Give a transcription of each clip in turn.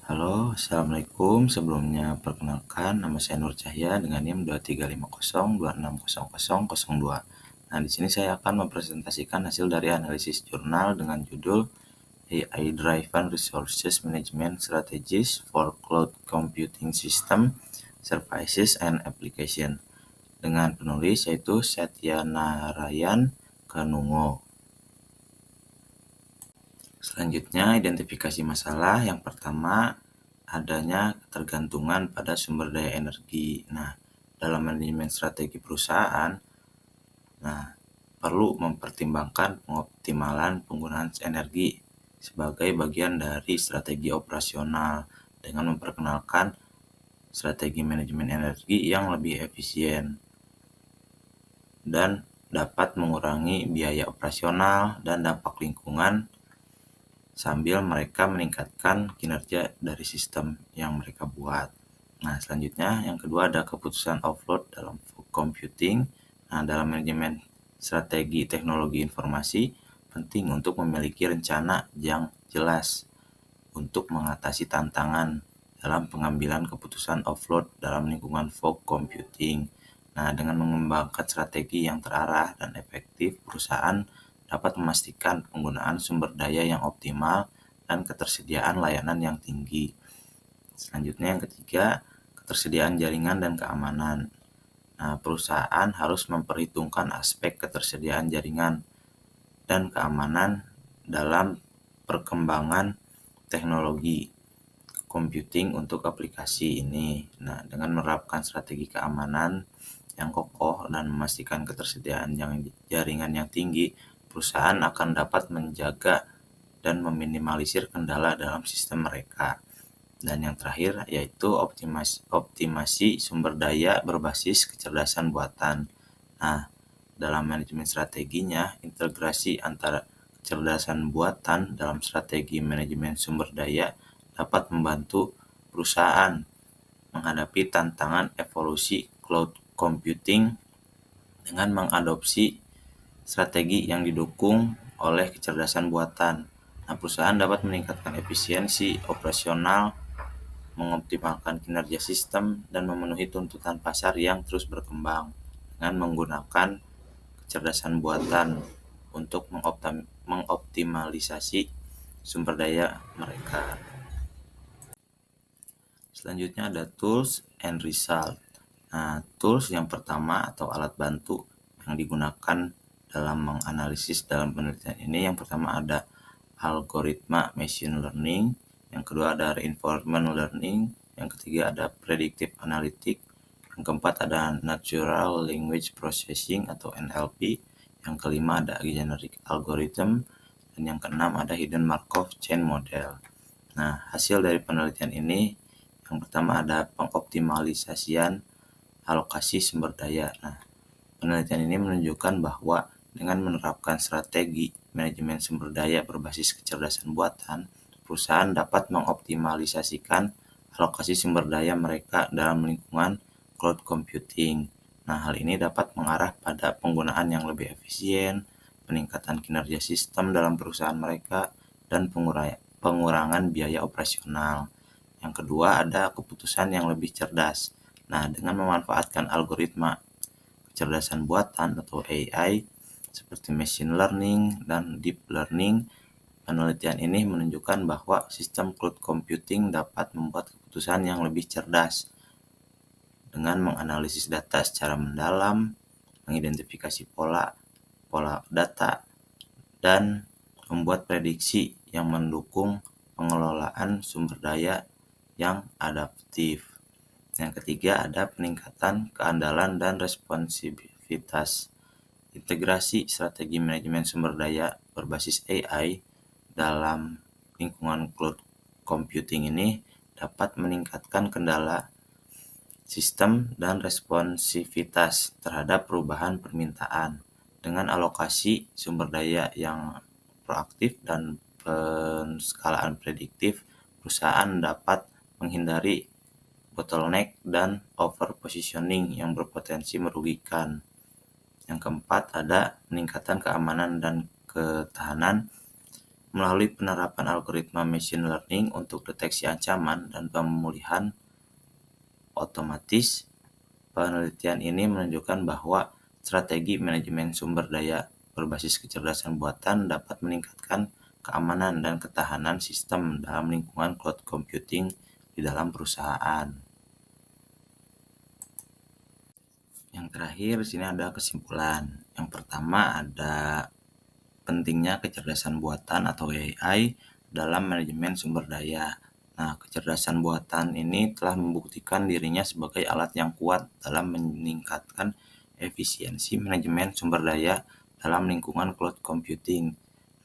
Halo, Assalamualaikum. Sebelumnya perkenalkan, nama saya Nur Cahya dengan NIM 2350260002. Nah, di sini saya akan mempresentasikan hasil dari analisis jurnal dengan judul AI Driven Resources Management Strategies for Cloud Computing System, Services and Application dengan penulis yaitu Satya Narayan Kanungo. Selanjutnya, identifikasi masalah. Yang pertama, adanya ketergantungan pada sumber daya energi. Nah, dalam manajemen strategi perusahaan, perlu mempertimbangkan pengoptimalan penggunaan energi sebagai bagian dari strategi operasional dengan memperkenalkan strategi manajemen energi yang lebih efisien dan dapat mengurangi biaya operasional dan dampak lingkungan sambil mereka meningkatkan kinerja dari sistem yang mereka buat. Nah, selanjutnya yang kedua ada keputusan offload dalam computing. Nah, dalam manajemen strategi teknologi informasi penting untuk memiliki rencana yang jelas untuk mengatasi tantangan dalam pengambilan keputusan offload dalam lingkungan fog computing. Nah, dengan mengembangkan strategi yang terarah dan efektif, perusahaan dapat memastikan penggunaan sumber daya yang optimal dan ketersediaan layanan yang tinggi. Selanjutnya yang ketiga, ketersediaan jaringan dan keamanan. Nah, perusahaan harus memperhitungkan aspek ketersediaan jaringan dan keamanan dalam perkembangan teknologi computing untuk aplikasi ini. Nah, dengan menerapkan strategi keamanan yang kokoh dan memastikan ketersediaan jaringan yang tinggi, perusahaan akan dapat menjaga dan meminimalisir kendala dalam sistem mereka. Dan yang terakhir yaitu optimasi sumber daya berbasis kecerdasan buatan. Nah, dalam manajemen strateginya, integrasi antara kecerdasan buatan dalam strategi manajemen sumber daya dapat membantu perusahaan menghadapi tantangan evolusi cloud computing dengan mengadopsi strategi yang didukung oleh kecerdasan buatan. Nah, perusahaan dapat meningkatkan efisiensi operasional, mengoptimalkan kinerja sistem, dan memenuhi tuntutan pasar yang terus berkembang dengan menggunakan kecerdasan buatan untuk mengoptimalisasi sumber daya mereka. Selanjutnya ada tools and result. Nah, tools yang pertama atau alat bantu yang digunakan dalam menganalisis dalam penelitian ini, yang pertama ada algoritma machine learning, yang kedua ada reinforcement learning, yang ketiga ada predictive analytics, yang keempat ada natural language processing atau NLP, yang kelima ada generic algorithm, dan yang keenam ada hidden Markov chain model. Nah, hasil dari penelitian ini yang pertama ada pengoptimalisasian alokasi sumber daya. Nah, penelitian ini menunjukkan bahwa dengan menerapkan strategi manajemen sumber daya berbasis kecerdasan buatan, perusahaan dapat mengoptimalisasikan alokasi sumber daya mereka dalam lingkungan cloud computing. Nah, hal ini dapat mengarah pada penggunaan yang lebih efisien, peningkatan kinerja sistem dalam perusahaan mereka, dan pengurangan biaya operasional. Yang kedua ada keputusan yang lebih cerdas. Nah, dengan memanfaatkan algoritma kecerdasan buatan atau AI seperti machine learning dan deep learning, penelitian ini menunjukkan bahwa sistem cloud computing dapat membuat keputusan yang lebih cerdas dengan menganalisis data secara mendalam, mengidentifikasi pola data, dan membuat prediksi yang mendukung pengelolaan sumber daya yang adaptif. Yang ketiga ada peningkatan keandalan dan responsivitas. Integrasi strategi manajemen sumber daya berbasis AI dalam lingkungan cloud computing ini dapat meningkatkan kendala sistem dan responsivitas terhadap perubahan permintaan. Dengan alokasi sumber daya yang proaktif dan penskalaan prediktif, perusahaan dapat menghindari bottleneck dan overpositioning yang berpotensi merugikan. Yang keempat ada peningkatan keamanan dan ketahanan. Melalui penerapan algoritma machine learning untuk deteksi ancaman dan pemulihan otomatis, penelitian ini menunjukkan bahwa strategi manajemen sumber daya berbasis kecerdasan buatan dapat meningkatkan keamanan dan ketahanan sistem dalam lingkungan cloud computing di dalam perusahaan. Yang terakhir, di sini ada kesimpulan. Yang pertama ada pentingnya kecerdasan buatan atau AI dalam manajemen sumber daya. Nah, kecerdasan buatan ini telah membuktikan dirinya sebagai alat yang kuat dalam meningkatkan efisiensi manajemen sumber daya dalam lingkungan cloud computing.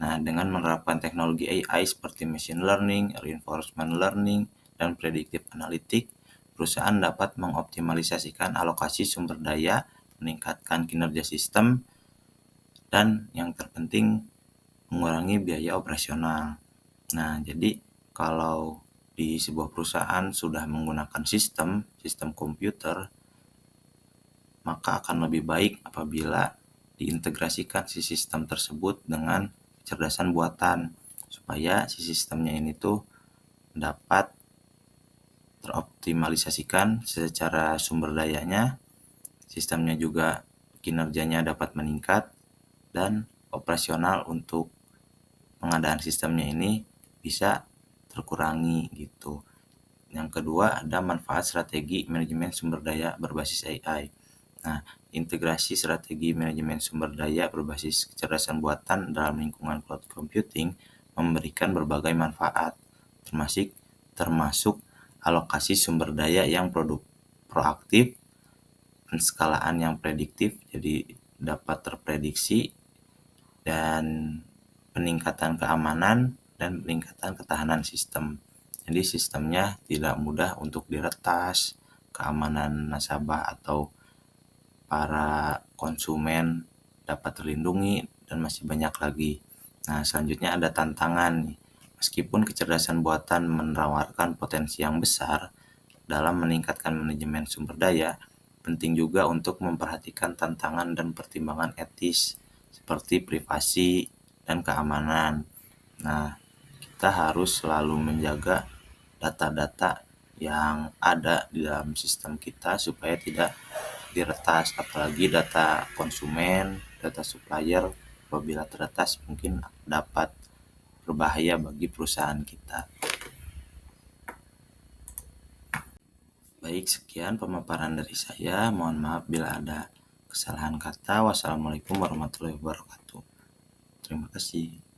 Nah, dengan menerapkan teknologi AI seperti machine learning, reinforcement learning, dan predictive analytics, perusahaan dapat mengoptimalisasikan alokasi sumber daya, meningkatkan kinerja sistem, dan yang terpenting mengurangi biaya operasional. Nah, jadi kalau di sebuah perusahaan sudah menggunakan sistem komputer, maka akan lebih baik apabila diintegrasikan si sistem tersebut dengan kecerdasan buatan, supaya si sistemnya ini tuh dapat teroptimalisasikan secara sumber dayanya, sistemnya juga kinerjanya dapat meningkat, dan operasional untuk pengadaan sistemnya ini bisa terkurangi gitu. Yang kedua ada manfaat strategi manajemen sumber daya berbasis AI. Nah, integrasi strategi manajemen sumber daya berbasis kecerdasan buatan dalam lingkungan cloud computing memberikan berbagai manfaat, termasuk alokasi sumber daya yang proaktif, penskalaan yang prediktif, jadi dapat terprediksi, dan peningkatan keamanan dan peningkatan ketahanan sistem. Jadi sistemnya tidak mudah untuk diretas, keamanan nasabah atau para konsumen dapat terlindungi, dan masih banyak lagi. Nah, selanjutnya ada tantangan nih. Meskipun kecerdasan buatan menawarkan potensi yang besar dalam meningkatkan manajemen sumber daya, penting juga untuk memperhatikan tantangan dan pertimbangan etis seperti privasi dan keamanan. Nah, kita harus selalu menjaga data-data yang ada di dalam sistem kita supaya tidak diretas, apalagi data konsumen, data supplier. Apabila teretas mungkin dapat berbahaya bagi perusahaan kita. Baik, sekian pemaparan dari saya. Mohon maaf bila ada kesalahan kata. Wassalamualaikum warahmatullahi wabarakatuh. Terima kasih.